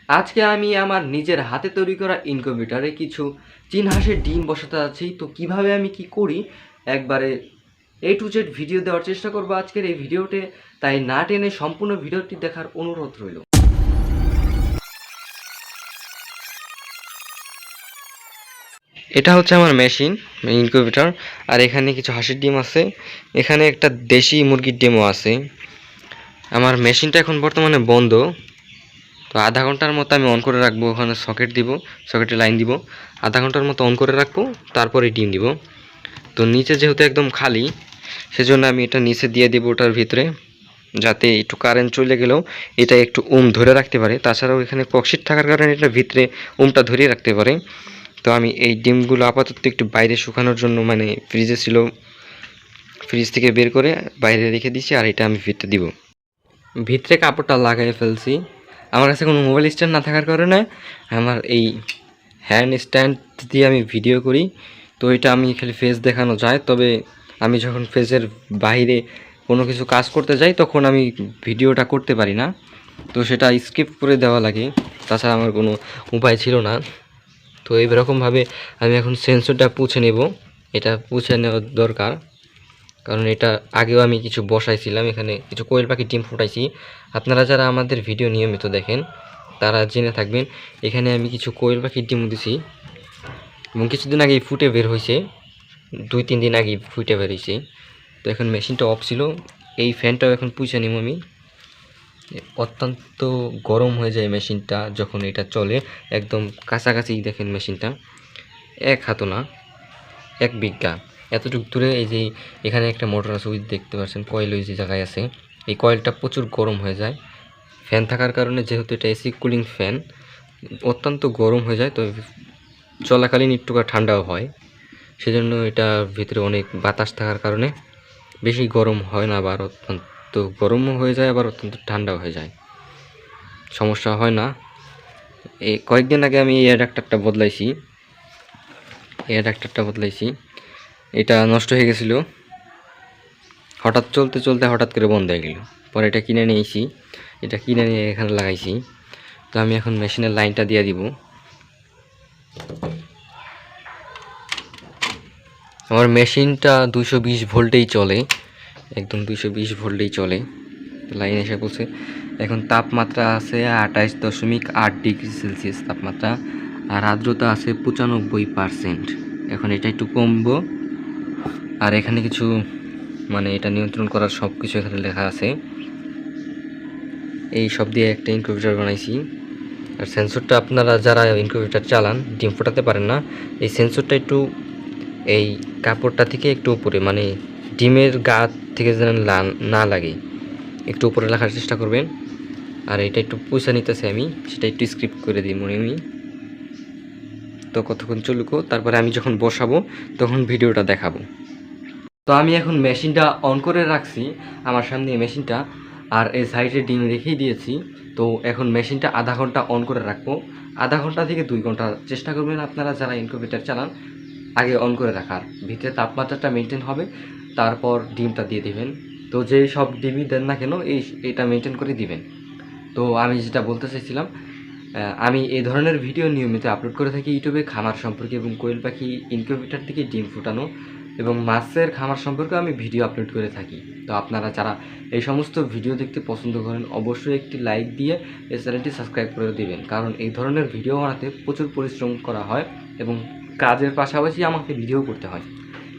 আজকে আমি আমার নিজের হাতে তৈরি করা ইনকিউবেটরে কিছু চীন হাঁসের ডিম বসাতে যাচ্ছি। তো কিভাবে আমি কি করি একবারে A to Z ভিডিও দেওয়ার চেষ্টা করব আজকের এই ভিডিওতে, তাই না টেনে সম্পূর্ণ ভিডিওটি দেখার অনুরোধ রইল। এটা হচ্ছে আমার মেশিন ইনকিউবেটর, আর এখানে কিছু হাঁসের ডিম আছে, এখানে একটা দেশি মুরগির ডিমও আছে। আমার মেশিনটা এখন বর্তমানে বন্ধ, তো আধা ঘন্টার মতো আমি অন করে রাখবো। ওখানে সকেট দিব, সকেটে লাইন দিব, আধা ঘন্টার মতো অন করে রাখবো, তারপরে ডিম দিব। তো নিচে যেহেতু একদম খালি, সেজন্য আমি এটা নিচে দিয়ে দিব ওটার ভিতরে, যাতে একটু কারেন্ট চলে গেলেও এটা একটু ধরে রাখতে পারে। তাছাড়াও এখানে ককশিট থাকার কারণে এটা ভিতরে ধরিয়ে রাখতে পারে। তো আমি এই ডিমগুলো আপাতত একটু বাইরে শুকানোর জন্য, মানে ফ্রিজে ছিল, ফ্রিজ থেকে বের করে বাইরে রেখে দিয়েছি, আর এটা আমি ভিতরে দিব। ভিতরে কাপড়টা লাগাই ফেলছি। আমার কাছে কোনো মোবাইল স্ট্যান্ড না থাকার কারণে আমার এই হ্যান্ড স্ট্যান্ড দিয়ে আমি ভিডিও করি। তো এটা আমি খালি ফেস দেখানো যায়, তবে আমি যখন ফেসের বাইরে কোনো কিছু কাজ করতে যাই তখন আমি ভিডিওটা করতে পারি না, তো সেটা স্কিপ করে দেওয়া লাগে। তাছাড়া আমার কোনো উপায় ছিল না। তো এইরকমভাবে আমি এখন সেন্সরটা পুছে নেব। এটা পুছে নেওয়ার দরকার, কারণ এটা আগেও আমি কিছু বসাইছিলাম, এখানে কিছু কোয়েল পাখির ডিম ফুটাইছি। আপনারা যারা আমাদের ভিডিও নিয়মিত দেখেন তারা জেনে থাকবেন, এখানে আমি কিছু কোয়েল পাখির ডিম দিছি, এবং কিছুদিন আগেই ফুটে বের হয়েছে, 2-3 দিন আগেই ফুটে বের হয়েছে। তো এখন মেশিনটা অফ ছিল, এই ফ্যানটাও এখন পুষে নিব আমি। অত্যন্ত গরম হয়ে যায় মেশিনটা যখন এটা চলে, একদম কাছাকাছি দেখেন মেশিনটা, এক হাত না, 1 বিঘা এতটুকু দূরে। এই যে এখানে একটা মোটর আছে, ওই দেখতে পাচ্ছেন কয়েল ওই যে জায়গায় আছে, এই কয়েলটা প্রচুর গরম হয়ে যায় ফ্যান থাকার কারণে। যেহেতু এটা এসি কুলিং ফ্যান, অত্যন্ত গরম হয়ে যায়, তো চলাকালীন একটু ঠান্ডাও হয়। সেজন্য এটা ভিতরে অনেক বাতাস থাকার কারণে বেশি গরম হয় না, আবার অত্যন্ত গরমও হয়ে যায়, আবার অত্যন্ত ঠান্ডাও হয়ে যায়, সমস্যা হয় না। এই কয়েকদিন আগে আমি এই অ্যাডাপ্টারটা বদলাইছি, এটা নষ্ট হয়ে গেছিল, হঠাৎ চলতে চলতে হঠাৎ করে বন্ধ হয়ে গেল। পরে এটা কিনে নিয়েছি, এটা কিনে নিয়ে এখানে লাগাইছি। তো আমি এখন মেশিনের লাইনটা দিয়ে দিব। আমার মেশিনটা 220 ভোল্টেই চলে, একদম 220 ভোল্টেই চলে। লাইন এসে বলছে, এখন তাপমাত্রা আছে 28.8 ডিগ্রি সেলসিয়াস তাপমাত্রা, আর আর্দ্রতা আছে 95%। এখন এটা একটু কমবো। আর এখানে কিছু, মানে এটা নিয়ন্ত্রণ করার সব কিছু এখানে লেখা আছে। এই সব দিয়ে একটা ইনকিউবেটর বানাইছি। আর সেন্সরটা, আপনারা যারা ইনকিউবেটর চালান, ডিম ফোটাতে পারেন না, এই সেন্সরটা একটু এই কাপড়টা থেকে একটু উপরে, মানে ডিমের গা থেকে যেন না লাগে, একটু উপরে রাখার চেষ্টা করবেন। আর এটা একটু পয়সা নিতেছে, আমি সেটা একটু স্ক্রিপ্ট করে দিই মনে আমি। তো কতক্ষণ চলুক, তারপরে আমি যখন বসাবো তখন ভিডিওটা দেখাবো। তো আমি এখন মেশিনটা অন করে রাখছি, আমার সামনে এই মেশিনটা, আর এই সাইডে ডিম রেখেই দিয়েছি। তো এখন মেশিনটা আধা ঘন্টা অন করে রাখবো, আধা ঘন্টা থেকে 2 ঘন্টা চেষ্টা করবেন আপনারা যারা ইনকিউবেটর চালান আগে অন করে রাখার, ভিতরে তাপমাত্রাটা মেনটেন হবে, তারপর ডিমটা দিয়ে দিবেন। তো যেই সব ডিমই দেন না কেন এটা মেনটেন করে দিবেন। তো আমি যেটা বলতে চাইছিলাম, আমি এই ধরনের ভিডিও নিয়মিত আপলোড করে থাকি ইউটিউবে, খামার সম্পর্কে এবং কোয়েল পাখি ইনকিউবেটর থেকে ডিম ফুটানো এবং মাছের খামার সম্পর্কে আমি ভিডিও আপলোড করে থাকি। তো আপনারা যারা এই সমস্ত ভিডিও দেখতে পছন্দ করেন অবশ্যই একটি লাইক দিয়ে এই চ্যানেলটি সাবস্ক্রাইব করে দিবেন, কারণ এই ধরনের ভিডিও বানাতে প্রচুর পরিশ্রম করা হয় এবং কাজের পাশাপাশি আমাকে ভিডিও করতে হয়,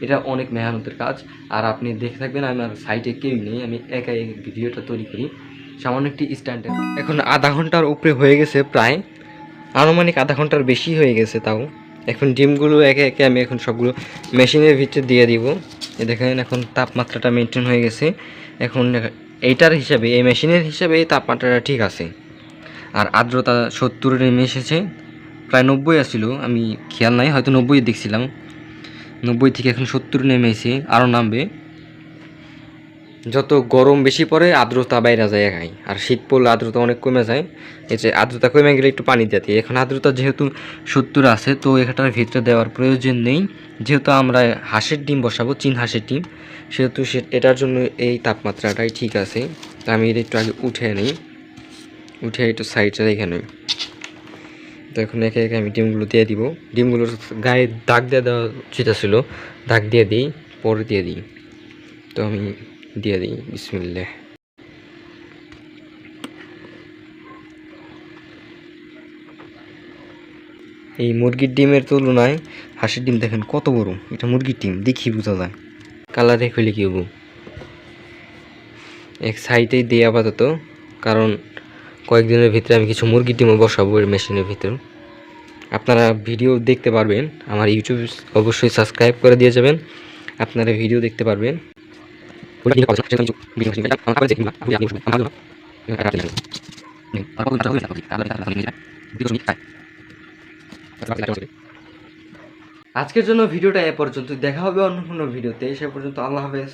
এটা অনেক মেহনতের কাজ। আর আপনি দেখে থাকবেন আমার সাইটে কেউই নেই, আমি একাই এই ভিডিওটা তৈরি করি সামান্য একটি স্ট্যান্ডে। এখন আধা ঘন্টার উপরে হয়ে গেছে, প্রায় আনুমানিক আধা ঘন্টার বেশি হয়ে গেছে তাও। এখন ডিমগুলো একে একে আমি এখন সবগুলো মেশিনের ভিতরে দিয়ে দিব। দেখেন এখন তাপমাত্রাটা মেনটেন হয়ে গেছে। এখন এইটার হিসাবে, এই মেশিনের হিসাবে এই তাপমাত্রাটা ঠিক আছে। আর আর্দ্রতা 70 নেমে এসেছে, প্রায় 90 আসছিল, আমি খেয়াল নাই, হয়তো 90 দেখছিলাম। 90 থেকে এখন 70 নেমে এসে, আরও নামবে। যত গরম বেশি পড়ে আর্দ্রতা বাইরে যায় একাই, আর শীত পড়লে আর্দ্রতা অনেক কমে যায়। এই যে আর্দ্রতা কমে গেলে একটু পানি দিতে, এখন আর্দ্রতা যেহেতু 70 আছে, তো এখানটার ভিতরে দেওয়ার প্রয়োজন নেই। যেহেতু আমরা হাঁসের ডিম বসাবো, চীন হাঁসের ডিম, সেহেতু এটার জন্য এই তাপমাত্রাটাই ঠিক আছে। আমি এটা একটু আগে উঠে নিই, উঠে একটু সাইডে রেখে নিই। তো এখন একে একে আমি ডিমগুলো দিয়ে দিব। ডিমগুলোর গায়ে দাগ দিয়ে দেওয়া উচিত ছিল, দাগ দিয়ে দিই, পরে দিয়ে দিই। তো আমি দিয়ে দিই বিসমিল্লাহ। এই মুরগির ডিমের তুলনায় হাঁসের ডিম দেখেন কত বড়। এটা মুরগির ডিম, দেখি বোঝা যায়, কালারে খুলে কি হবো। এক সাইডেই দিই আপাতত, কারণ কয়েকদিনের ভিতরে আমি কিছু মুরগির ডিমও বসাবো এর মেশিনের ভিতর। আপনারা ভিডিও দেখতে পারবেন, আমার ইউটিউব অবশ্যই সাবস্ক্রাইব করে দিয়ে যাবেন, আপনারা ভিডিও দেখতে পারবেন। আজকের জন্য ভিডিওটা এ পর্যন্ত, দেখা হবে অন্য কোনো ভিডিওতে। সে পর্যন্ত আল্লাহ হাফেজ।